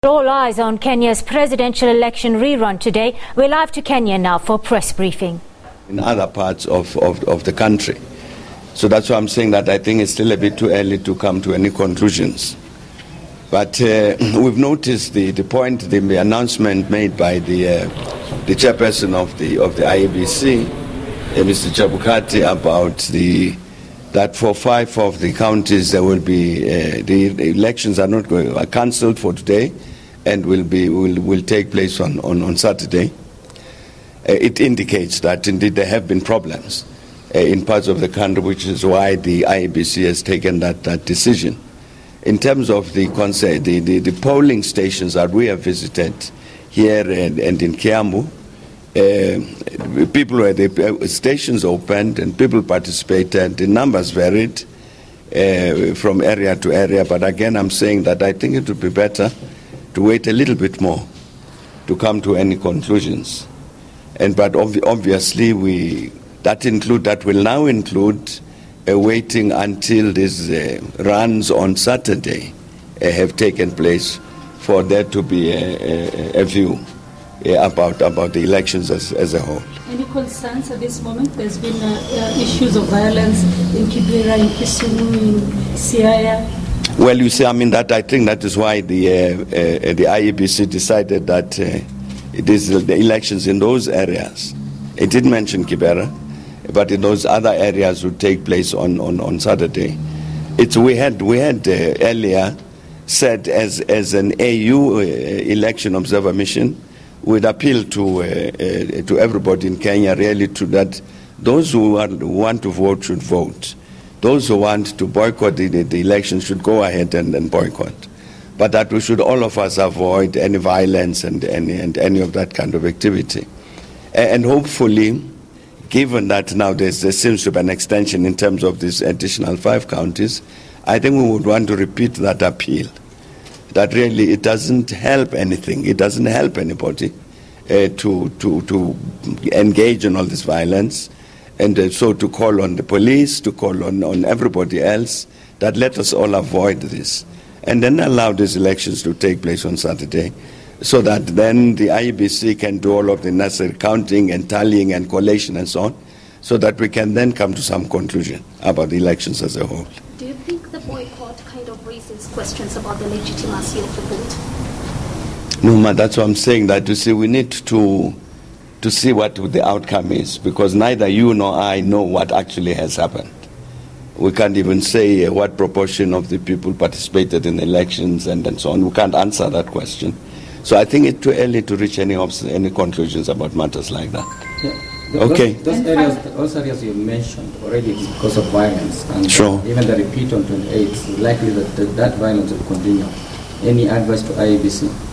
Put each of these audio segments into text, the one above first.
All eyes on Kenya's presidential election rerun today. We're live to Kenya now for a press briefing. In other parts of the country. So that's why I'm saying that I think it's still a bit too early to come to any conclusions. But we've noticed the announcement made by the chairperson of the IEBC, Mr. Chabukati, about that for 5 of the counties there will be the elections are cancelled for today, and will take place on Saturday. It indicates that indeed there have been problems in parts of the country, which is why the IEBC has taken that decision. In terms of the polling stations that we have visited here and in Kiambu, the stations opened and people participated. The numbers varied from area to area, but again I'm saying that I think it would be better to wait a little bit more to come to any conclusions. But obviously that will now include waiting until these runs on Saturday have taken place for there to be a view about the elections as a whole. Any concerns at this moment? There's been issues of violence in Kibera, in Kisumu, in Siaya. Well, you see, I think that is why the IEBC decided that it is the elections in those areas. It did mention Kibera, but in those other areas would take place on Saturday. We had earlier said as an AU election observer mission, we'd appeal to everybody in Kenya really that those who want to vote should vote. Those who want to boycott the election should go ahead and boycott. But that we should, all of us, avoid any violence and any of that kind of activity. And hopefully, given that now there seems to be an extension in terms of these additional 5 counties, I think we would want to repeat that appeal. That really it doesn't help anything. It doesn't help anybody to engage in all this violence. And so to call on the police, to call on everybody else, that let us all avoid this. And then allow these elections to take place on Saturday, so that then the IEBC can do all of the necessary counting and tallying and collation and so on, so that we can then come to some conclusion about the elections as a whole. Do you think the boycott kind of raises questions about the legitimacy of the vote? No, that's what I'm saying, that you see, we need to see what the outcome is, because neither you nor I know what actually has happened. We can't even say what proportion of the people participated in the elections and so on. We can't answer that question. So I think it's too early to reach any conclusions about matters like that. Yeah. Okay. Those areas you mentioned already because of violence, and sure. Even the repeat on 28, it's likely that violence will continue. Any advice to IEBC?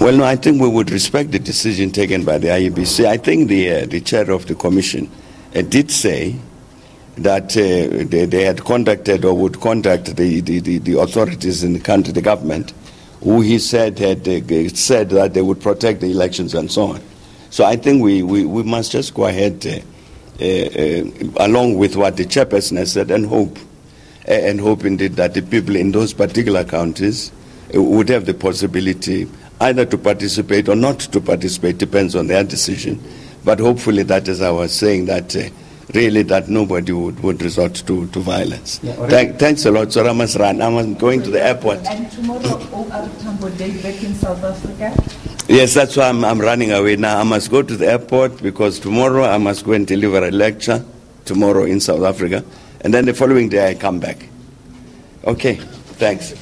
Well, no, I think we would respect the decision taken by the IEBC. I think the chair of the commission did say that they had contacted or would contact the authorities in the country, the government, who he said had said that they would protect the elections and so on. So I think we must just go ahead along with what the chairperson has said and hope indeed that the people in those particular counties would have the possibility either to participate or not to participate, depends on their decision. But hopefully that is I was saying, that really that nobody would resort to violence. Yeah, thanks a lot. So I must run. I'm going to the airport. And tomorrow, Tambo Day back in South Africa? Yes, that's why I'm running away now. I must go to the airport because tomorrow I must go and deliver a lecture tomorrow in South Africa. And then the following day I come back. Okay, thanks.